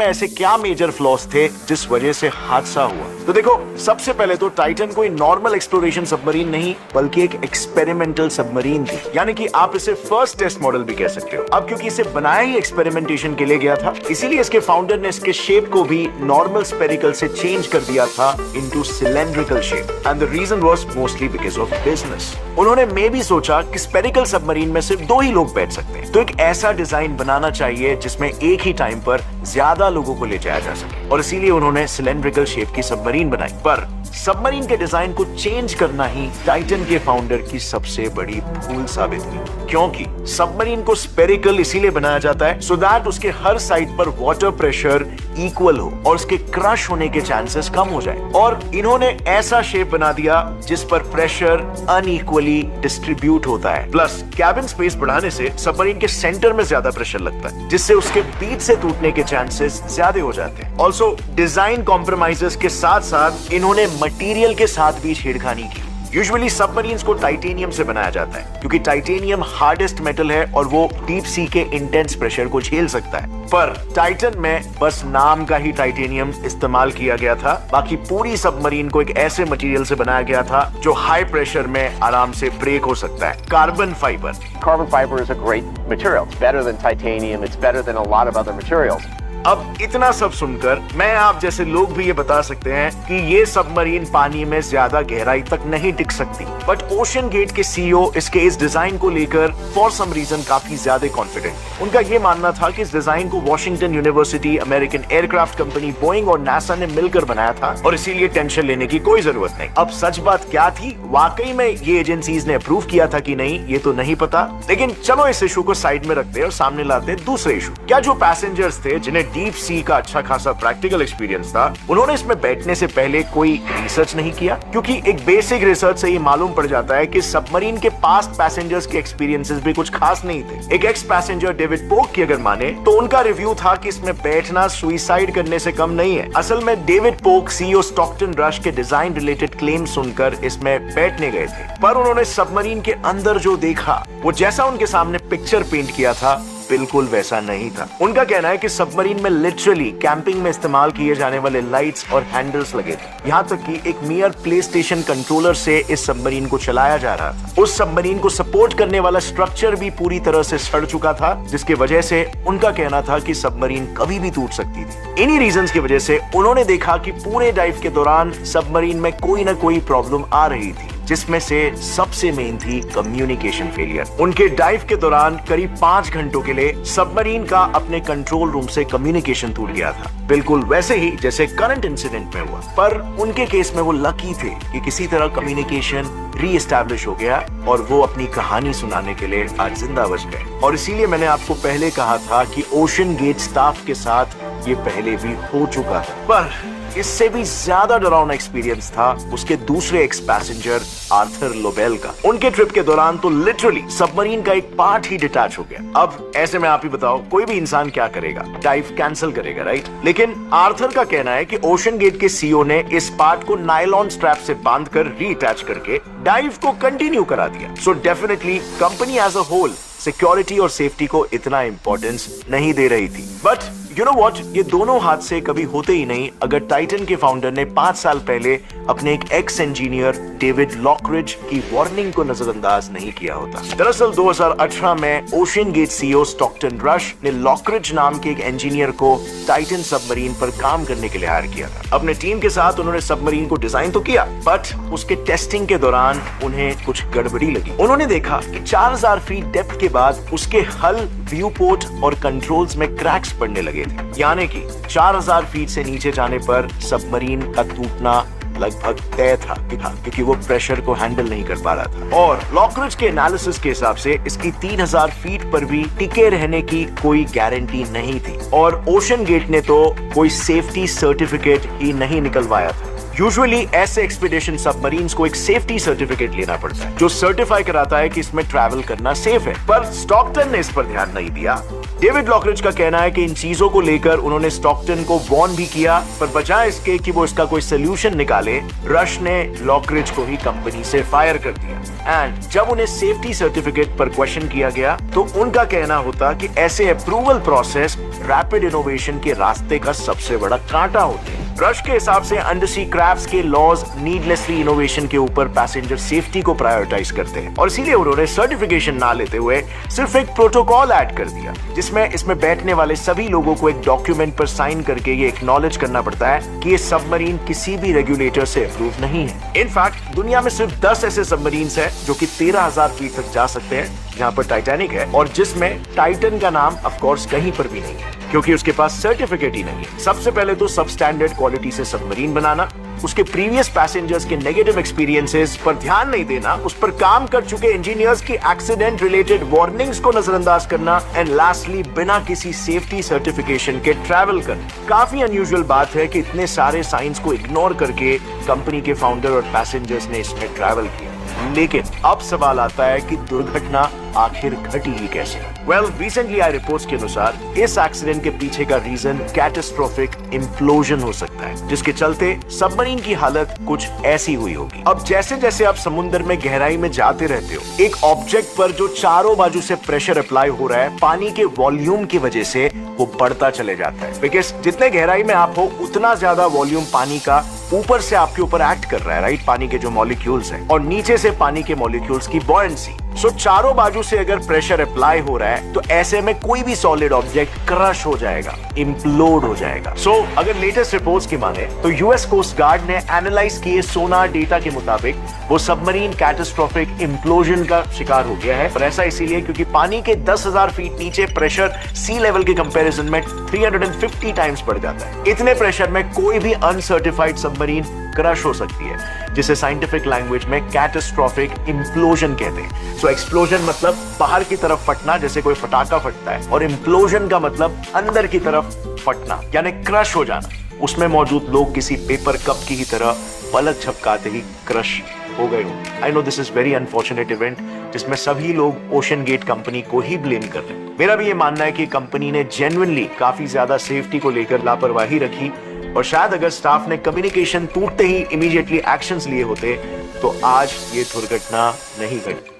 में ऐसे क्या मेजर फ्लॉस थे जिस वजह से हादसा हुआ। तो देखो, सबसे पहले तो टाइटन कोई नॉर्मल एक्सप्लोरेशन सबमरीन नहीं बल्कि एक एक्सपेरिमेंटल सबमरीन थी, यानी कि आप इसे फर्स्ट टेस्ट मॉडल भी कह सकते हो। अब क्योंकि इसे बनाया ही एक्सपेरिमेंटेशन के लिए गया था, इसीलिए इसके फाउंडर ने इसके शेप को भी नॉर्मल स्फेरिकल से चेंज कर दिया था into cylindrical shape, and the reason was mostly because of business. उन्होंने मे भी सोचा कि स्फेरिकल सबमरीन में सिर्फ 2 ही लोग बैठ सकते हैं, तो एक ऐसा डिजाइन बनाना चाहिए जिसमें एक ही टाइम पर ज्यादा लोगों को ले जाया जा सके, और इसीलिए उन्होंने सिलेंड्रिकल शेप की सबमरीन बनाई। पर सबमरीन के डिजाइन को चेंज करना ही टाइटन के फाउंडर की सबसे बड़ी भूल साबित हुई, क्योंकि सबमरीन को स्फेरिकल इसीलिए बनाया जाता है सो दैट उसके हर साइड पर वाटर प्रेशर इक्वल हो और उसके क्रश होने के चांसेस कम हो जाए। और इन्होंने ऐसा शेप बना दिया जिस पर प्रेशर अनइक्वली डिस्ट्रीब्यूट होता है, प्लस कैबिन स्पेस बढ़ाने से सबमरीन के सेंटर में ज्यादा प्रेशर लगता है, जिससे उसके बीच से टूटने के चांसेस ज्यादा हो जाते हैं। ऑल्सो डिजाइन कॉम्प्रोमाइजेस के साथ साथ इन्होंने मटेरियल के साथ भी छेड़खानी की। यूजुअली सबमरीन्स को टाइटेनियम से बनाया जाता है क्योंकि टाइटेनियम हार्डेस्ट मेटल है और वो डीप सी के इंटेंस प्रेशर को झेल सकता है। पर टाइटन में बस नाम का ही टाइटेनियम इस्तेमाल किया गया था, बाकी पूरी सबमरीन को एक ऐसे मटेरियल से बनाया गया था जो हाई प्रेशर में आराम से ब्रेक हो सकता है, carbon fibre. Carbon fiber is a great material. It's better than titanium. It's better than a lot of other materials. अब इतना सब सुनकर मैं आप जैसे लोग भी ये बता सकते हैं कि ये सबमरीन पानी में ज्यादा गहराई तक नहीं टिक सकती, बट ओशन गेट के सीईओ इसके इस डिजाइन को लेकर फॉर सम रीजन काफी ज्यादा कॉन्फिडेंट। उनका ये मानना था कि इस डिजाइन को Washington university, American aircraft company Boeing और नासा ने मिलकर बनाया था और इसीलिए टेंशन लेने की कोई जरूरत नहीं। अब सच बात क्या थी, वाकई में ये एजेंसीज ने अप्रूव किया था कि नहीं, ये तो नहीं पता, लेकिन चलो इस इशू को साइड में रखते हैं और सामने लाते हैं दूसरे इशू। क्या जो पैसेंजर्स थे जिन्हें डीप सी का अच्छा खासा प्रैक्टिकल एक्सपीरियंस था, उन्होंने इसमें बैठने से पहले कोई रिसर्च नहीं किया? क्योंकि एक बेसिक रिसर्च से ये मालूम पड़ जाता है कि सबमरीन के पास्ट पैसेंजर्स के एक्सपीरियंसेस भी कुछ खास नहीं थे। एक एक्स पैसेंजर डेविड पोक की अगर माने तो उनका रिव्यू था कि इसमें बैठना सुइसाइड करने से कम नहीं है। असल में डेविड पोक सीईओ स्टॉकटन रश के डिजाइन रिलेटेड क्लेम सुनकर इसमें बैठने गए थे, पर उन्होंने सबमरीन के अंदर जो देखा, वो जैसा उनके सामने पिक्चर पेंट किया था बिल्कुल वैसा नहीं था। उनका कहना है कि सबमरीन में लिटरली कैंपिंग में इस्तेमाल किए जाने वाले लाइट्स और हैंडल्स लगे थे, यहाँ तक कि एक मियर प्ले स्टेशन कंट्रोलर से इस सबमरीन को चलाया जा रहा था। उस सबमरीन को सपोर्ट करने वाला स्ट्रक्चर भी पूरी तरह से सड़ चुका था, जिसकी वजह से उनका कहना था कि सबमरीन कभी भी टूट सकती थी। इन्हीं रीजंस की वजह से उन्होंने देखा कि पूरे डाइव के दौरान सबमरीन में कोई ना कोई प्रॉब्लम आ रही थी, जिसमें से सबसे मेन थी कम्युनिकेशन फेलियर। उनके डाइव के दौरान करीब 5 घंटों के लिए सबमरीन का अपने कंट्रोल रूम से कम्युनिकेशन टूट गया था, बिल्कुल वैसे ही जैसे करंट इंसिडेंट में हुआ। पर उनके केस में वो लकी थे कि किसी तरह कम्युनिकेशन री-एस्टैब्लिश हो गया और वो अपनी कहानी सुनाने के लिए आज जिंदा बच गए। और इसीलिए मैंने आपको पहले कहा था कि ओशन गेट स्टाफ के साथ ये पहले भी हो चुका था। पर इससे भी ज्यादा डरावना एक्सपीरियंस था उसके दूसरे एक्स पैसेंजर आर्थर लोबेल का। उनके ट्रिप के दौरान तो लिटरली सबमरीन का एक पार्ट ही डिटैच हो गया। अब ऐसे में आप ही बताओ, कोई भी इंसान क्या करेगा? डाइव कैंसिल करेगा, राइट? लेकिन आर्थर का कहना है कि ओशन गेट के सीईओ ने इस पार्ट को नायलॉन स्ट्रैप से बांधकर रीअटैच करके डाइव को कंटिन्यू करा दिया। So definitely company as a whole security और सेफ्टी को इतना इंपॉर्टेंस नहीं दे रही थी। बट यू नो व्हाट, ये दोनों हादसे कभी होते ही नहीं अगर टाइटन के फाउंडर ने 5 साल पहले अपने एक एक्स इंजीनियर डेविड लॉकरिज की वार्निंग को नजरअंदाज नहीं किया होता। दरअसल 2018 में OceanGate CEO Stockton Rush ने लॉकरिज नाम के एक इंजीनियर को टाइटन सबमरीन पर काम करने के लिए हायर किया था। अपने टीम के साथ उन्होंने सबमरीन को डिजाइन तो किया, बट उसके टेस्टिंग के दौरान उन्हें कुछ गड़बड़ी लगी। उन्होंने देखा कि 4000 फीट डेप्थ के बाद उसके हल, व्यू पोर्ट और कंट्रोल्स में क्रैक्स पड़ने लगे थे, यानी कि 4000 फीट से नीचे जाने पर सबमरीन का टूटना लगभग तय था क्योंकि वो प्रेशर को हैंडल नहीं कर पा रहा था। और लॉकरिज के एनालिसिस के हिसाब से इसकी 3000 फीट पर भी टिके रहने की कोई गारंटी नहीं थी, और ओशन गेट ने तो कोई सेफ्टी सर्टिफिकेट ही नहीं निकलवाया था। यूजुअली ऐसे एक्सपीडिशन सबमरीन्स को एक सेफ्टी सर्टिफिकेट लेना पड़ता है जो सर्टिफाई कराता है कि इसमें ट्रैवल करना सेफ है, पर स्टॉकटन ने इस पर ध्यान नहीं दिया डेविड लॉकरिज का कहना है कि इन चीजों को लेकर उन्होंने स्टॉकटन को वार्न भी किया, पर बजाय इसके कि वो इसका कोई सोल्यूशन निकाले, रश ने लॉकरिज को ही कंपनी से फायर कर दिया। एंड जब उन्हें सेफ्टी सर्टिफिकेट पर क्वेश्चन किया गया तो उनका कहना होता कि ऐसे अप्रूवल प्रोसेस रैपिड इनोवेशन के रास्ते का सबसे बड़ा कांटा होते हैं। रश के हिसाब से अंडरसी क्रैफ्ट्स के लॉज नीडलेसली इनोवेशन के ऊपर पैसेंजर सेफ्टी को प्रायोरिटाइज करते हैं और इसीलिए उन्होंने सर्टिफिकेशन ना लेते हुए सिर्फ एक प्रोटोकॉल ऐड कर दिया, जिसमें इसमें बैठने वाले सभी लोगों को एक डॉक्यूमेंट पर साइन करके ये एक्नॉलेज करना पड़ता है कि ये सबमरीन किसी भी रेगुलेटर से अप्रूव नहीं है। इनफैक्ट दुनिया में सिर्फ 10 ऐसे सबमरीन्स हैं जो कि 13,000 फीट तक जा सकते हैं, जहां पर टाइटैनिक है और जिसमें टाइटन का नाम ऑफ कोर्स कहीं पर भी नहीं है, क्योंकि उसके पास सर्टिफिकेट ही नहीं है। सबसे पहले तो सब स्टैंडर्ड क्वालिटी से सबमरीन बनाना, उसके प्रीवियस पैसेंजर्स के नेगेटिव एक्सपीरियंसेस पर ध्यान नहीं देना, उस पर काम कर चुके इंजीनियर्स की एक्सीडेंट रिलेटेड वार्निंग्स को नजरअंदाज करना एंड लास्टली बिना किसी सेफ्टी सर्टिफिकेशन के ट्रैवल करना। काफी अनयूजुअल बात है कि इतने सारे साइंस को इग्नोर करके कंपनी के फाउंडर और पैसेंजर्स ने इसमें ट्रैवल किया। लेकिन अब सवाल आता है कि दुर्घटना आखिर घटी ही कैसे? वेल, रिसेंटली आई रिपोर्ट्स के अनुसार इस एक्सीडेंट के पीछे का रीजन कैटास्ट्रोफिक इम्प्लोजन हो सकता है, जिसके चलते सबमरीन की हालत कुछ ऐसी हुई होगी। अब जैसे जैसे आप समुद्र में गहराई में जाते रहते हो, एक ऑब्जेक्ट पर जो चारों बाजू से प्रेशर अप्लाई हो रहा है, पानी के वॉल्यूम की वजह से वो बढ़ता चले जाता है, बिकॉज जितने गहराई में आप हो उतना ज्यादा वॉल्यूम पानी का ऊपर से आपके ऊपर एक्ट कर रहा है, राइट? पानी के जो मॉलिक्यूल्स हैं और नीचे से पानी के मॉलिक्यूल्स की बॉयंसी। सो चारों बाजू से अगर प्रेशर अप्लाई हो रहा है तो ऐसे में कोई भी सॉलिड ऑब्जेक्ट क्रश हो जाएगा, इम्प्लोड हो जाएगा। सो अगर लेटेस्ट रिपोर्ट्स की माने तो यूएस कोस्ट गार्ड ने एनालाइज किए सोनार डेटा के मुताबिक वो सबमरीन कैटास्ट्रोफिक इम्प्लोजन का शिकार हो गया है। पर ऐसा इसीलिए क्योंकि पानी के 10,000 फीट नीचे प्रेशर सी लेवल के कंपैरिजन में 350 टाइम्स बढ़ जाता है। इतने प्रेशर में कोई भी अनसर्टिफाइड सबमरीन क्रश हो सकती है, जिसे साइंटिफिक लैंग्वेज में कैटास्ट्रोफिक इम्प्लोजन कहते हैं। सो एक्सप्लोजन मतलब बाहर की तरफ फटना, जैसे कोई पटाखा फटता है, और इम्प्लोजन का मतलब अंदर की तरफ फटना, यानी क्रश हो जाना। उसमें मौजूद लोग किसी पेपर कप की ही तरह पलक झपकाते ही क्रश हो गए हो। I know this is very unfortunate event, जिसमें सभी लोग ओशन गेट कंपनी को ही ब्लेम कर रहे हैं। मेरा भी ये मानना है कि कंपनी ने जेन्युइनली काफी ज्यादा सेफ्टी को लेकर लापरवाही रखी और शायद अगर स्टाफ ने कम्युनिकेशन टूटते ही इमीडिएटली एक्शंस लिए होते तो आज ये दुर्घटना नहीं घटी।